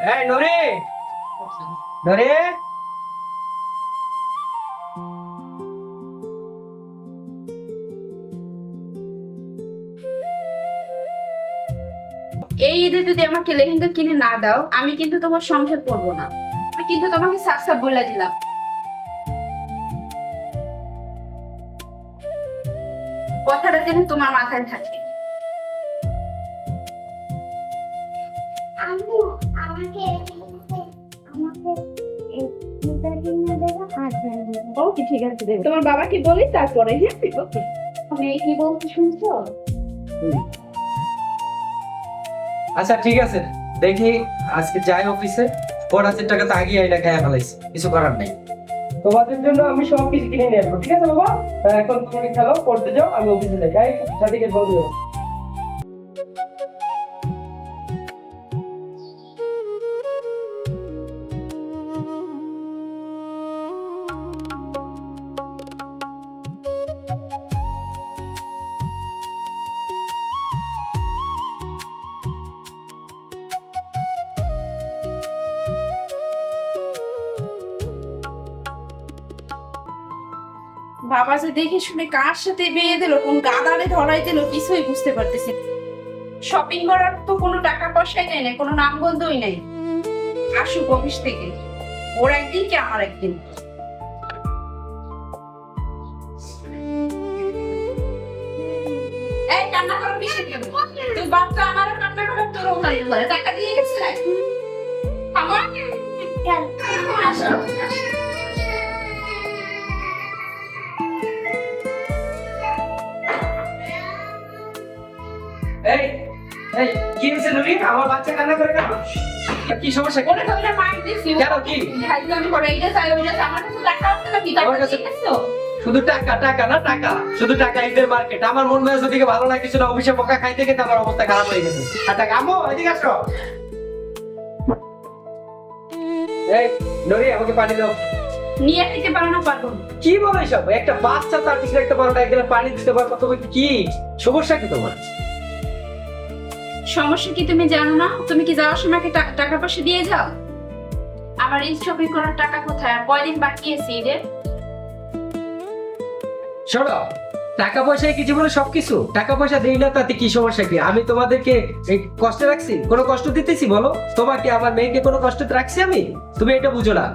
এই নরে নরে এই ঈদে যদি আমাকে লেহেঙ্গা কিনে না দাও, আমি কিন্তু তোমার সংসার করবো না। আমি কিন্তু তোমাকে সাফ সাফ বলে দিলাম। কথাটা যেন তোমার মাথায় থাকে। আম্মু আমাকে আমাকে জুতা কিনে দেবো হাত ব্যান্ড দেবো। ওকে, ঠিক আছে, দেবো। তোমার বাবাকে বলি তারপরে। হ্যাঁ, ওকে। মেয়ে কি বলতে শুনছো? আচ্ছা ঠিক আছে, দেখি আজকে যাই অফিসে। বোনাসের টাকা তো আগেই আইনা খাইয়া ফেলাইছি, কিছু করার নাই। তোমাদের জন্য আমি সব কিছু কিনে নিয়ে আসবো, ঠিক আছে বাবা? এখন তুমি খেলো, পড়তে যাও, আমি অফিসে যাই। সার্টিফিকেট বন্ধ করো। বাবা যে দেখে শুনে কার সাথে বিয়ে দিল, কোন গাদারে ধরাই দিল, কিছুই বুঝতে পারতেছি না। শপিং করার তো কোনো টাকা পয়সাই নেই না, কোনো নামগন্ধই নাই। আসুক অফিস থেকে, ওর একদিন কি আমার একদিন। এই কান্না করো কিসের জন্য? তুই বাচ্চা, আমারও কান্না করে, তোরও কান্না করে। টাকা দিয়ে গেছে আমার। আসো। এই এই কি হয়েছে নুরি? আমার বাচ্চা কান্না করে কেন? কি সমস্যা? ওরে ধরে মার দিছি। কেন কি? ভাইজান করে এইটা চাই ওইটা চাই, আমার কাছে টাকা আছে না? কি টাকা আমার কাছে দিয়েছো? শুধু টাকা টাকা না টাকা, শুধু টাকা। ঈদের মার্কেট আমার মন মেজাজ ওদিকে ভালো না, কিছু না, অফিসে বকা খাইতে খেতে আমার অবস্থা খারাপ হয়ে গেছে। আর টাকা আমো, এদিকে আসো। এই নরি, আমাকে পানি দাও। নিয়ে দিতে পারো না? পারবো না। কি বলো এসব? একটা বাচ্চা তার ঠিক রাখতে পারো না, এক গ্লাস পানি দিতে পারো না, তুমি কি সমস্যা কি তোমার? সমস্যা কি তুমি জানো না? তুমি কি যাওয়ার সময় আমাকে টাকা পয়সা দিয়ে যাও? আমার এই শপিং করার টাকা কোথায়? আর কয়দিন বাকি আছে ঈদের? শোনো, টাকা পয়সায় কি জীবনে সবকিছু? টাকা পয়সা দেই না তাতে কি সমস্যা কি? আমি তোমাদেরকে এই কষ্টে রাখছি? কোনো কষ্ট দিতেছি বলো? তোমাকে, আমার মেয়েকে কোনো কষ্ট রাখছি আমি? তুমি এটা বুঝো না,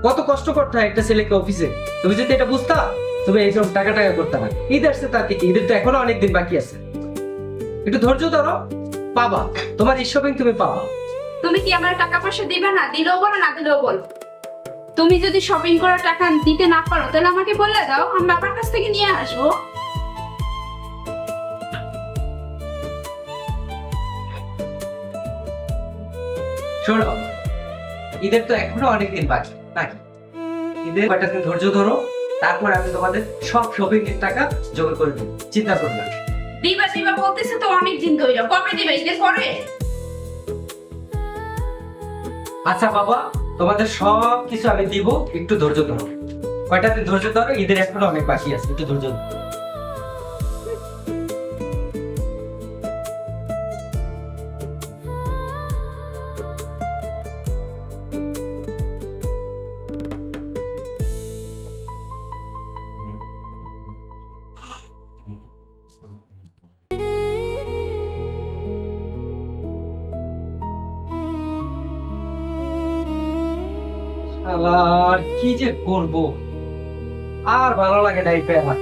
কত কষ্ট করতে হয় একটা ছেলেকে অফিসে। তুমি যদি এটা বুঝতা, তুমি এইসব টাকা টাকা করতে হয়। ঈদ আসছে তাতে কি? ঈদের তো এখনো অনেকদিন বাকি আছে, একটু ধৈর্য ধরো, পাবা তোমার এই শপিং, তুমি পাবা। তুমি কি আমার টাকা পয়সা দিবে না? দিলেও বলো, না দিলেও বলো। তুমি যদি শপিং করার টাকা দিতে না পারো, তাহলে আমাকে বলে দাও, আমি বাবার কাছ থেকে নিয়ে আসবো। শোনো, ঈদের তো এখনো অনেকদিন বাকি নাকি? ঈদের কয়টা দিন ধৈর্য ধরো, তারপর আমি তোমাদের সব শপিং এর টাকা জোগাড় করে দেবো, চিন্তা করো না। দিবা দিবা বলতেছে তো অনেক দিন ধরে, কবে দিবে? ঈদের পরে? আচ্ছা বাবা, তোমাদের সব কিছু আমি দিব, একটু ধৈর্য ধরো। কয়টা দিন ধৈর্য ধরো, ঈদের এখনো অনেক বাকি আছে, একটু ধৈর্য ধরো। আর কি যে করব, আর ভালো লাগে না এই প্যারা।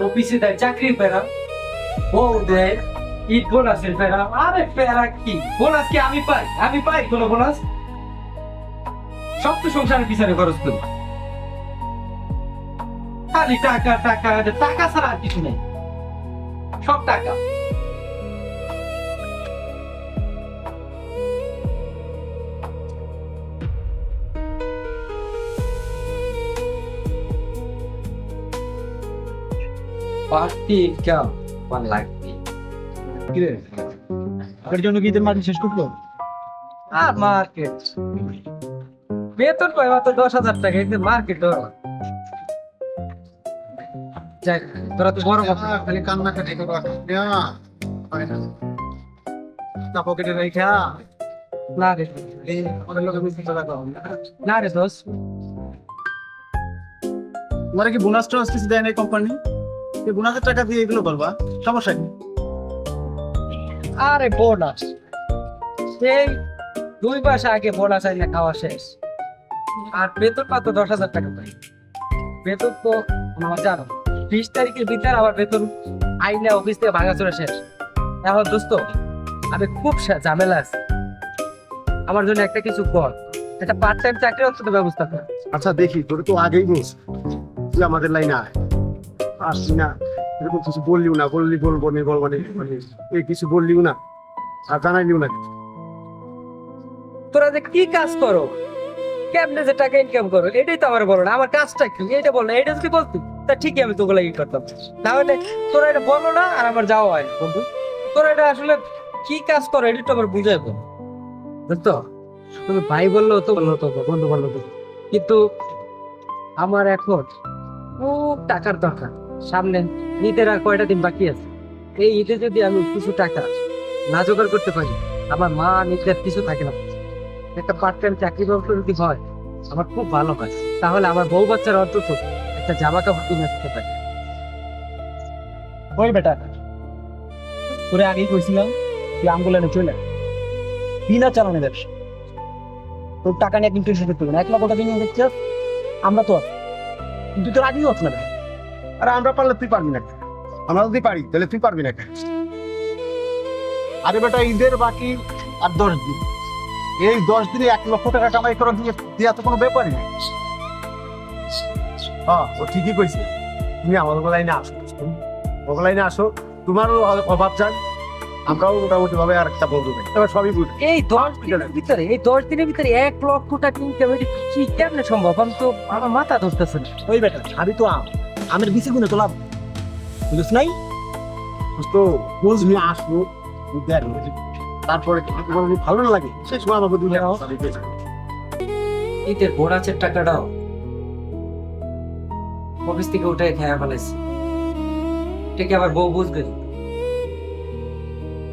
অফিসে দেয় চাকরির প্যারা, বউ দেয় ঈদ বোনাসের প্যারা। আরে প্যারা কি বোনাস? কি আমি পাই? আমি পাই কোনো বোনাস? সব তো সংসারের পিছনে খরচ করি, খালি টাকা টাকা টাকা ছাড়া আর কিছু নেই, সব টাকা। পার্টি কেমন লাগবে? কিরে এর জন্য কি ঈদের মার্কেট শেষ করলো? আর মার্কেট বেতন পাই মাত্র 10,000 টাকা, এতে মার্কেট যাই। তোরা তো বড় কথা, খালি কান্নাকাটি করো হয় না। না পকেটে রেখা না রে এই আমাদের লোকে বুঝতে টাকা না রে দোস্ত, তোমার কি বোনাস টোনাস কিছু দেয় না কোম্পানি? এই বোনাসের টাকা দিয়ে এগুলো করবা, সমস্যা কি? আরে বোনাস সেই 2 মাস আগে বোনাস আইলে খাওয়া শেষ। আর বেতন পাতো 10,000 টাকা পাই। বেতন তো আমার জানো 20 তারিখের ভিতরে আমার বেতন আইনে অফিস থেকে ভাঙাচোরা শেষ। এখন দোস্ত আমি খুব ঝামেলা আছে, আমার জন্য একটা কিছু কর, একটা পার্ট টাইম চাকরি অন্তত ব্যবস্থা কর। আচ্ছা দেখি, তোর তো আগেই বলছ তুই আমাদের লাইনে আয়, আসছি না এরকম কিছু বললিও না, বলবো এই কিছু বললিও না আর জানাইলিও না। তোরা যে কি কাজ করো, কেমনে যে টাকা ইনকাম করো, এটাই তো আমার বলো না। আমার কাজটা কি এটা বল না, এটা যদি বলতি তা ঠিকই আমি তোগুলো ই করতাম। তাহলে তোরা এটা বলো না আর আমার যাওয়া হয় না বন্ধু। তোরা এটা আসলে কি কাজ করো এটা তো আমার বুঝাইবো, বুঝতো? তুমি ভাই বললো তো বন্ধু বললো তো, কিন্তু আমার এখন খুব টাকার দরকার। সামনে ঈদের আর কয়টা দিন বাকি আছে, এই ঈদে যদি আমি কিছু টাকা না জোগাড় করতে পারি, আমার মা নিজের কিছু থাকে না। একটা পার্ট টাইম চাকরি ব্যবস্থা যদি হয় আমার খুব ভালো হয়, তাহলে আমার বউ বাচ্চার অন্তত একটা জামা কাপড় কিনে দিতে পারি। ওই বেটা, তোরে আগেই কইছিলাম তুই আমগুলানে চলে আয়। বিনা চালানে ব্যবসা, তোর টাকা নিয়ে কিন্তু শেষ করতে হবে না। 1 লক্ষ টাকা নিয়ে দেখছিস, আমরা তো আছি। কিন্তু তোর আগেই হচ্ছে না। আরে আমরা পারলে তুই পারবি না, আমরা যদি পারি তাহলে তুই পারবি না। আরে বেটা, ঈদের বাকি আর 10 দিন, এই 10 দিনে 1 লক্ষ টাকা কামাই করা দিয়া তো কোনো ব্যাপারই না। হ্যাঁ, ও ঠিকই কইছে, তুমি আমাদের লাইনে আসো, ওগুলো লাইনে আসো, তোমারও অভাব যান, আমরাও মোটামুটি ভাবে আর একটা বন্ধু নেই, তবে সবই বুঝি। এই 10 দিনের ভিতরে 1 লক্ষ টাকা ইনকাম, এটা কি কেমনে সম্ভব? আমি তো আমার মাথা ধরতেছে না। ওই বেটা, আমি তো আমের বিচি গুনে তোলাম, বুঝছ নাই? তো বুঝবি, আসবো দেখ, তারপরে তোমার যদি ভালো না লাগে সেই সময় আমাকে দুই টাকা দিতে হবে। ঈদের বোনাসের টাকাটাও অফিস থেকে উঠে খেয়া ফেলাইছি, এটা কি আবার বউ বুঝবে?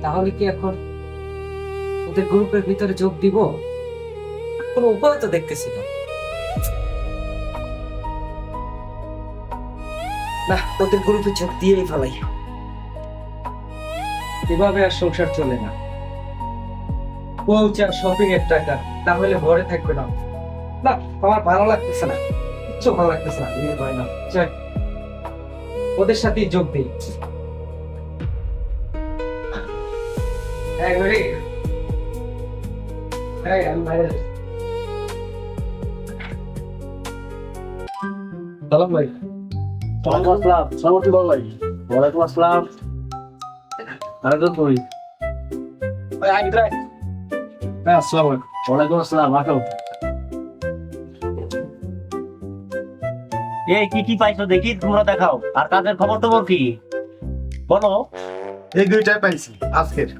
তাহলে কি এখন ওদের গ্রুপের ভিতরে যোগ দিব? কোনো উপায় তো দেখতেছি না। না, ওদের গ্রুপে যোগ দিয়েই ফেলাই, এভাবে আর সংসার চলে না। পৌঁছার শপিং এর টাকা তাহলে ঘরে থাকবে না। না, আমার ভালো লাগতেছে না, কিচ্ছু ভালো লাগতেছে না। বিয়ে হয় না, যাই ওদের সাথে যোগ দিই। এই গরি, এই আমি বাইরে যাচ্ছি। সালাম ভাই। ওয়ালাইকুম আসসালাম। সালামতি বল ভাই। ওয়ালাইকুম আসসালাম। আরে তো তুই। ওই আই ভিতরে আয়। হ্যাঁ, আসসালামু আলাইকুম। ওয়ালাইকুম আসসালাম। আসো। এই কি পাইছো দেখি, তোমরা দেখাও। আর কাজের খবর টবর কি বলো? এই দুইটাই পাইছি আজকের।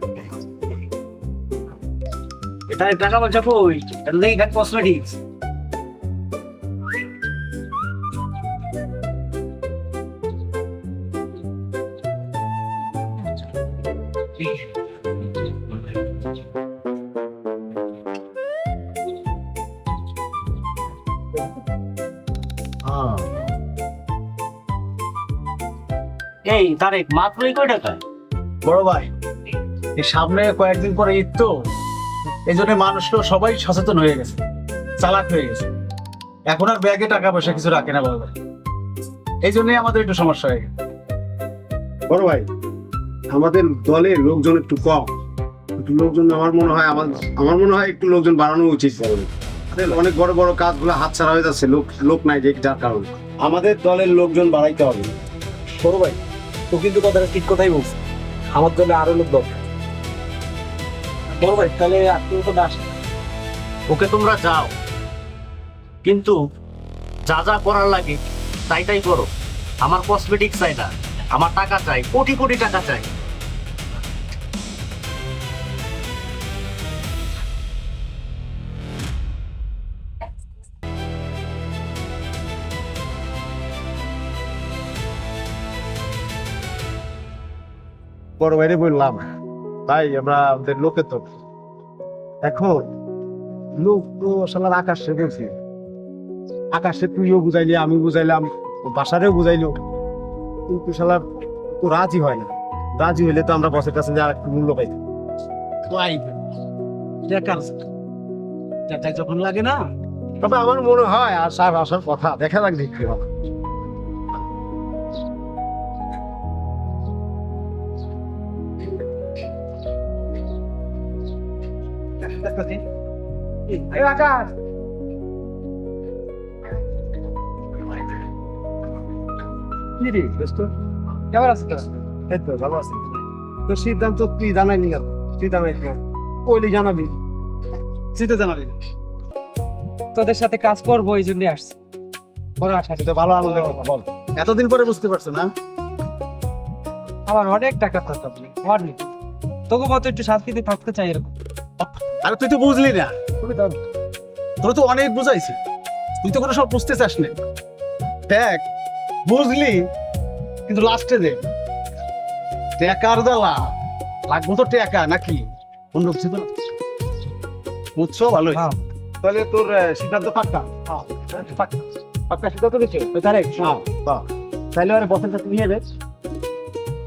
এটা টাকা পয়সা কই? এটা দেখি কসমেটিক্স। এই তারেক, মাত্রই কয় টাকা? বড় ভাই, এই সামনে কয়েকদিন পরে ঈদ তো, এই জন্য মানুষও সবাই সচেতন হয়ে গেছে, চালাক হয়ে গেছে, এখন আর ব্যাগে টাকা পয়সা কিছু রাখে না বড় ভাই। এই জন্যই আমাদের একটু সমস্যা হয়ে গেছে। বড় ভাই, আমাদের দলের লোকজন একটু কম, একটু লোকজন আমার মনে হয় একটু লোকজন বাড়ানো উচিত। অনেক বড় বড় কাজগুলো হাতছাড়া হয়ে যাচ্ছে, লোক নাই, যে যার কারণে আমাদের দলের লোকজন বাড়াইতে হবে। বড় ভাই, তো কিন্তু কথাটা ঠিক কথাই বলছে, আমার জন্য আরো লোক দরকার। বড় ভাই, তাহলে আপনি তো দাস, ওকে তোমরা যাও, কিন্তু যা যা করার লাগে তাই করো। আমার কসমেটিক চাই না, আমার টাকা চাই, কোটি কোটি টাকা চাই। বড় ভাইরে বললাম তাই আমরা আমাদের লোকে তো এখন লোক তো শালার আকাশে বলছি, আকাশে তুইও বুঝাইলি, আমি বুঝাইলাম, ও বাসারেও বুঝাইলো, কিন্তু শালার তো রাজি হয় না। রাজি হইলে তো আমরা বসের কাছে আর একটু মূল্য পাই। যখন লাগে না তবে আমার মনে হয় আসার কথা, দেখা যাক দেখতে হবে। আকাশ কি রে দোস্ত, কেমন আছিস তোরা? এই তো ভালো আছি। তোর সিদ্ধান্ত তুই জানাইনি কেন? তুই জানাইনি কেন? কইলি জানাবি, তুই তো জানাবি না। তোদের সাথে কাজ করবো এই জন্য আসছি। বড় আশা তুই তো ভালো আনন্দ বল, এতদিন পরে বুঝতে পারছো না? আমার অনেক টাকা থাকতো, অনেক। তোকে মতো একটু শান্তিতে থাকতে চাই এরকম। আরে তুই তো বুঝলি না, খুবই দারুণ। তোর তো অনেক বুঝাইছি, তুই তো কোনো সব বুঝতে চাস না। দেখ বুঝলি, কিন্তু লাস্টে দেখ টেকার জ্বালা লাগবো তো টেকা নাকি অন্য কিছু তো না। বুঝছো ভালোই। হ্যাঁ। তাহলে তোর সিদ্ধান্ত পাক্কা? পাক্কা পাক্কা সিদ্ধান্ত নিচ্ছে তাহলে। হ্যাঁ বাহ, তাইলে আর বসের কাছে নিয়ে যাবে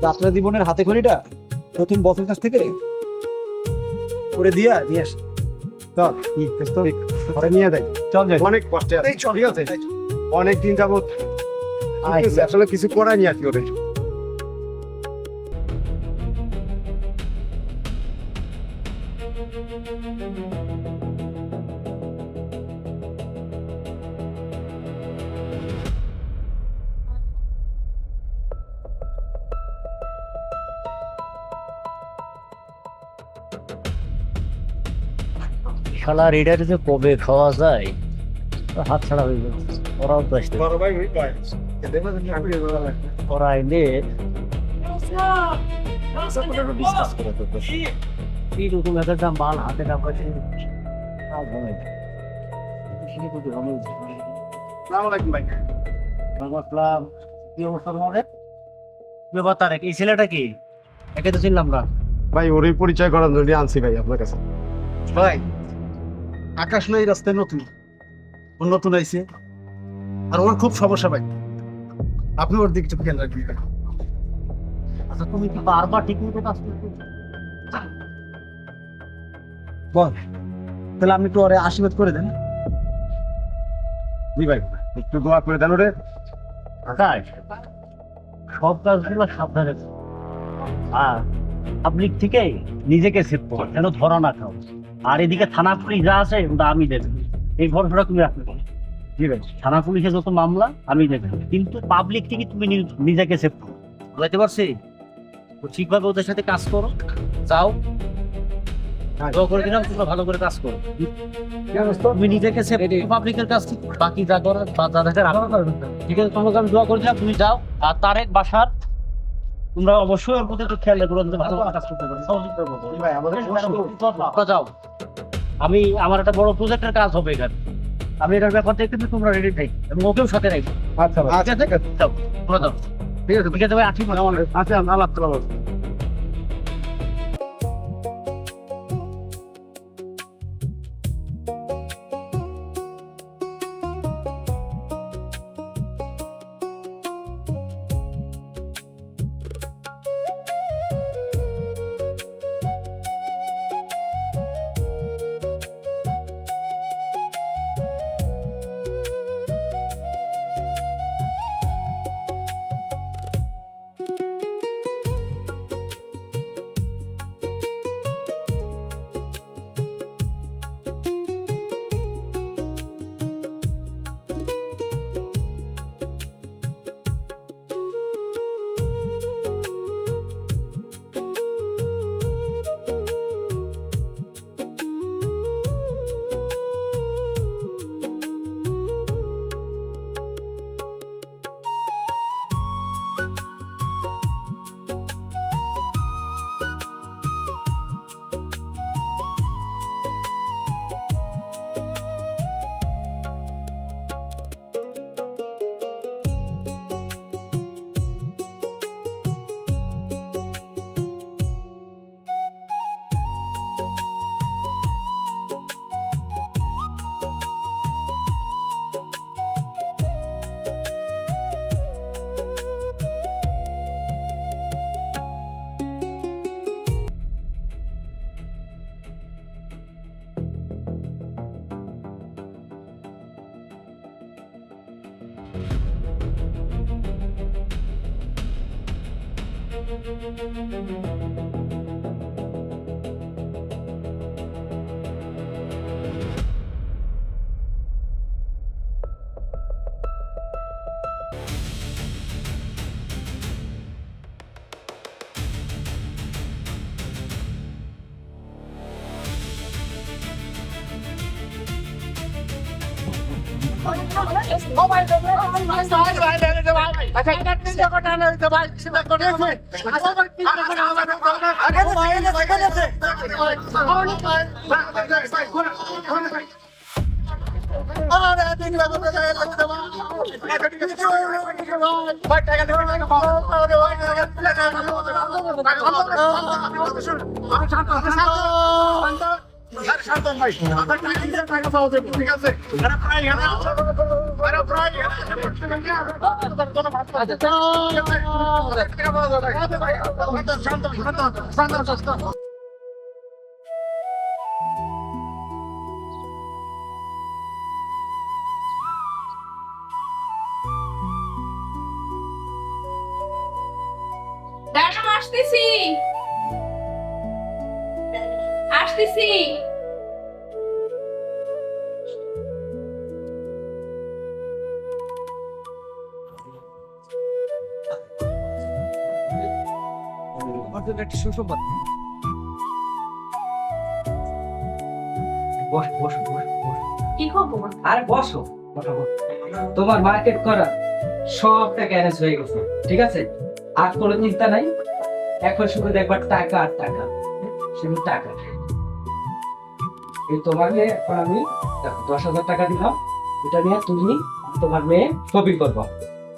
যাত্রা জীবনের হাতে খড়িটা নতুন বসের কাছ থেকে করে দিয়ে আস। চল ঘরে নিয়ে যাই। চল যাই। অনেক কষ্টে আছে, ঠিক আছে? অনেক দিন যাবত আসলে কিছু করাই নি আর কি ওদের। শালা রেডারে যে কবে খাওয়া যায় হাত ছাড়া হয়ে যাবে। ওরাও তো আসতে বড় ভাই ওই কয় ওরা এলে ডিসকাস করে তো এইরকম একটা মাল হাতে না পাচ্ছে আসসালামু আলাইকুম ভাই। কি অবস্থা তোমাদের? ব্যাপার তার এই ছেলেটা কি? একে তো চিনলাম না। ভাই ওরই পরিচয় করার জন্য আনছি ভাই আপনার কাছে। ভাই আকাশ নয় রাস্তায় নতুন, ও নতুন আইছে আর ওর খুব সমস্যা ভাই, আপনি ওর দিকে একটু খেয়াল রাখবেন। আচ্ছা তুমি কি বারবার ঠিক মতো কাজ করছো? বল তাহলে আপনি একটু ওরে আশীর্বাদ করে দেন। জি ভাই, একটু দোয়া করে দেন ওরে। আকাশ সব কাজগুলো সাবধানে করো। আর পাবলিক থেকে নিজেকে সেভ করো, যেন ধরা না খাও। আর এদিকে থানা পুলিশ যা আছে ওটা আমি দেবো, এই ভরসাটা তুমি রাখতে পারো। জি ভাই। থানা পুলিশের যত মামলা আমি দেখবো, কিন্তু পাবলিক থেকে তুমি নিজেকে সেভ করো। বুঝতে পারছি? তো ঠিকভাবে ওদের সাথে কাজ করো, যাও দোয়া করে দিলাম, তোমরা ভালো করে কাজ করো। তুমি নিজেকে সেভ পাবলিকের কাছ থেকে, বাকি যা করার বা যা দেখার আলাদা করবে। ঠিক আছে, তোমাকে আমি দোয়া করে দিলাম, তুমি যাও। আর তারেক বাসার তোমরা অবশ্যই ওর প্রতি একটু খেয়াল রেখো, যাতে ভালো করে কাজ করতে পারো। সহযোগিতা করবো। জি ভাই, আমাদের তোমরা যাও, আমি আমার একটা বড় প্রজেক্টের কাজ হবে এখানে, আমি এটার ব্যাপার দেখতে তোমরা রেডি থাকি এবং ওকেও সাথে রাখবো। আচ্ছা ভাই। ঠিক আছে, যাও তোমরা যাও। ঠিক আছে, ঠিক আছে ভাই, আসি। আচ্ছা আল্লাহ তাআলা। দাঁড়াও, আসতেছি আসতেছি। আমার জন্য একটা সুসংবাদ। বসো বসো বসো বসো। কি খবর? আরে বসো বসো বসো। তোমার মার্কেট করা সব টাকা অ্যারেঞ্জ হয়ে গেছে, ঠিক আছে? আর কোনো চিন্তা নাই, এখন শুধু দেখবার টাকা আর টাকা, শুধু টাকা। এই তোমাকে এখন আমি দেখো 10,000 টাকা দিলাম, এটা নিয়ে তুমি আর তোমার মেয়ে শপিং করবো,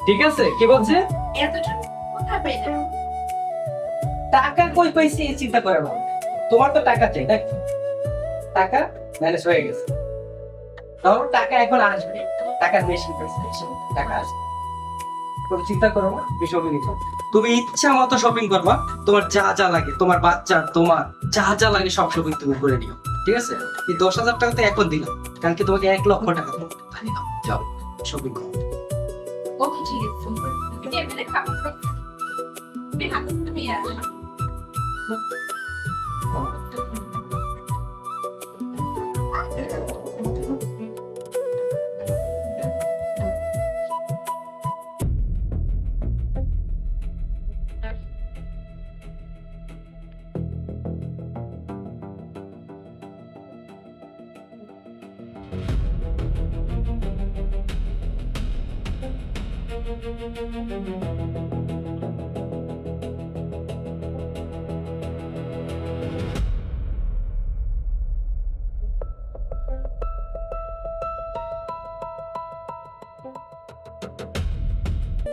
ঠিক আছে? কি বলছে? এতটা কোথায় পেলে? টাকা কই পাইছি এই চিন্তা করে না, তোমার তো টাকা চাই, দেখ টাকা ম্যানেজ হয়ে গেছে, ধরো টাকা এখন আসবে, টাকার বেশি পাইছে, টাকা আসবে, কোনো চিন্তা করো না, বিষয় নিতে তুমি ইচ্ছা মতো শপিং করবা, তোমার যা যা লাগে, তোমার বাচ্চার তোমার যা যা লাগে সব শপিং তুমি করে নিও, ঠিক আছে? এই 10,000 টাকা তো এখন দিলাম, কালকে তোমাকে 1,00,000 টাকা দেবো, তাই নাও, যাও শপিং করো। ওকে, ঠিক আছে। টেবিলে খাবো। তুমি আসো।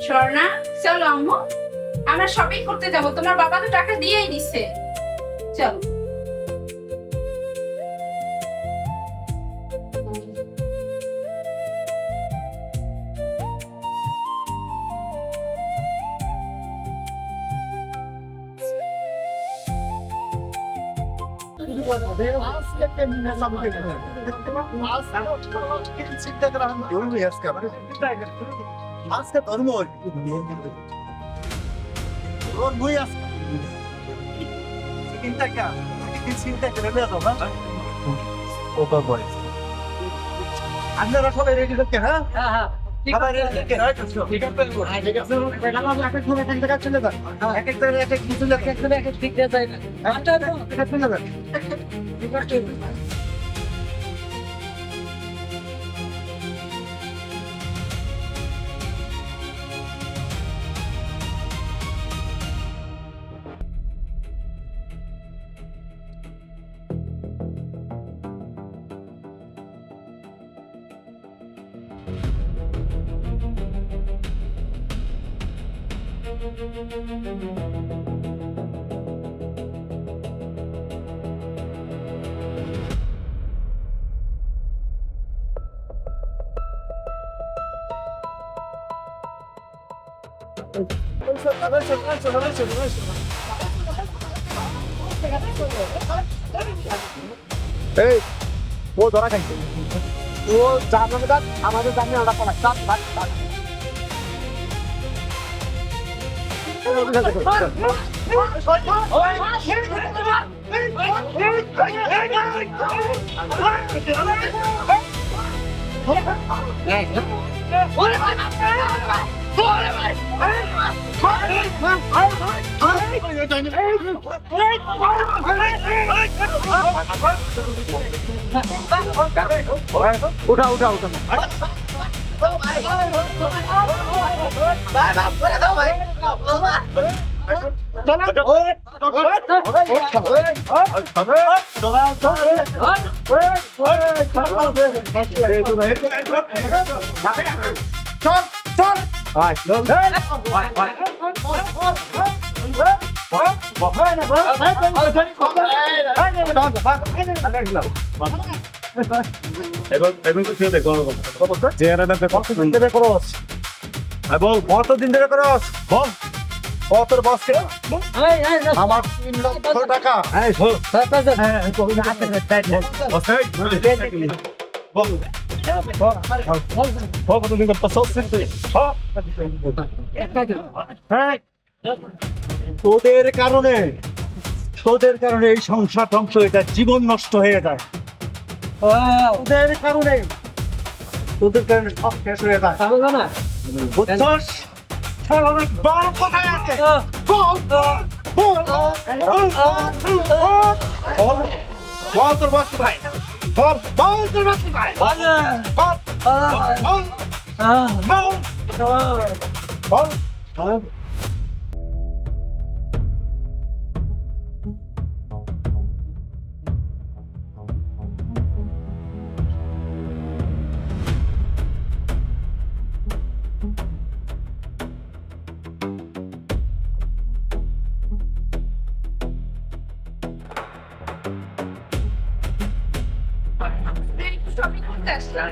স্বর্ণা, চলো আম্মু, আমরা শপিং করতে যাব। তোমার বাবা তো টাকা দিয়েই দিচ্ছে, চলো। আজকে ধর্ম আপনারা সবাই রেডি থাকেন, হ্যাঁ? হ্যাঁ হ্যাঁ সবাই ready থাকেন। ঠিক আছে, ঠিক আছে। এখান থেকে চলে যান। এক এক জায়গায় এক এক কিছু লেখা, এক এক ঠিক দেওয়া যায় না। চলে যান। ঠিক আছে। এই ও ধরা খাইছে, ও জানাবে দাঁত আমাদের জানিয়ে ওরা কোন উঠা উঠা উঠা কতদিন ধরে করস বল কত বস আমার 3 লক্ষ টাকা তোদের কারণে এই সংসার ধ্বংস হয়ে যায়, জীবন নষ্ট হয়ে যায়। তোদের কারণে সব শেষ হয়ে যায়। বুঝছস? বল কোথায় আছে? বল তোর বস ভাই, বল তোর বস ভাই, বল। শপিং করতে আসলাম।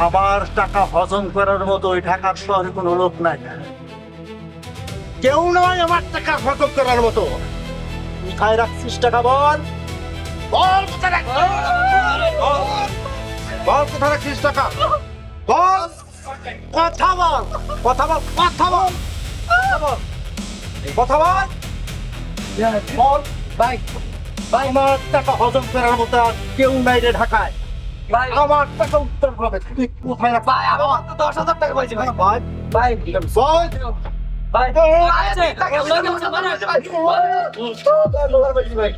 আমার টাকা হজম করার মতো ওই ঢাকার শহরে কোনো লোক নাই, কেউ নয় আমার টাকা হজম করার মতো। কোথায় রাখছিস টাকা? বল কোথায় রাখছিস? বল কোথায় রাখছিস টাকা? বল কথা বল, কথা বল, কথা বল, কথা বল, বল। ভাই আমার টাকা হজম করার মতো আর কেউ নাই রে ঢাকায়। ভাই আমার টাকা উত্তর হবে, তুই কোথায় রাখছিস? ভাই আমার তো 10,000 টাকা পাইছি ভাই। ভাই ভাই বল। ভাই আছে 10,000 পাইছি ভাই।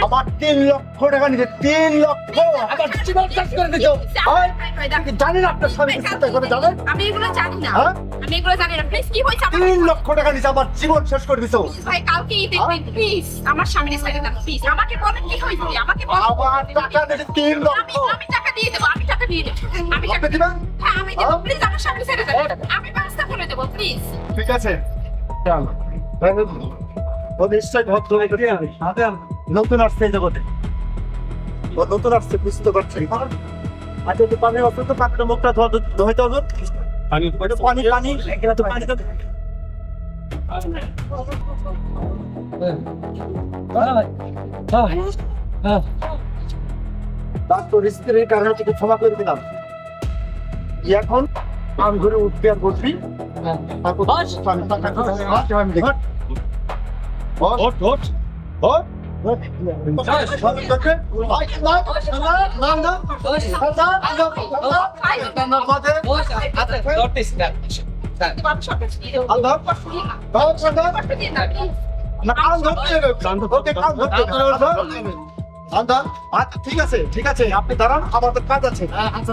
আমার 3 লক্ষ টাকা নিতে, 3 লক্ষ আবার জীবন শেষ করে দিছো। জানি না আপনার স্বামী চিন্তা করে জানেন? আমি এগুলো জানি না, হ্যাঁ? আমি এগুলো জানি না। প্লিজ কি হয়েছে? 3 লক্ষ টাকা নিতে আমার জীবন শেষ করে দিছো। ভাই কালকেই দেখবেন প্লিজ, আমার সামনে সাইডে না প্লিজ। আমাকে বলেন কি হয়েছে, আমাকে বলেন। আমার টাকা নিতে 3 লক্ষ। আমি টাকা দিয়ে দেবো, আমি টাকা দিয়ে দেবো, আমি টাকা আপনি দিবেন? হ্যাঁ আমি দেবো। প্লিজ আমার সামনে সাইডে আমি ব্যবস্থা করে দেবো প্লিজ। ঠিক আছে, চল। ও নিশ্চয় ভদ্র হয়ে নতুন আসছে এই জগতে, ও নতুন আসছে, বুঝতে পারছি। আচ্ছা তো পানি আসছে, তো পানিটা মুখটা ধোয়াইতে হবে। পানি পানি পানি এখানে তো পানি তো তার তো রিস্কের কারণে তোকে ক্ষমা করে দিলাম। এখন আমি ঘরে উঠতে আর বসবি, তারপর আমি টাকা কোথায় আমি দেখি। ওঠ ওঠ ওঠ। ঠিক আছে ঠিক আছে, আপনি দাঁড়ান, আমার তো কাজ আছে। আচ্ছা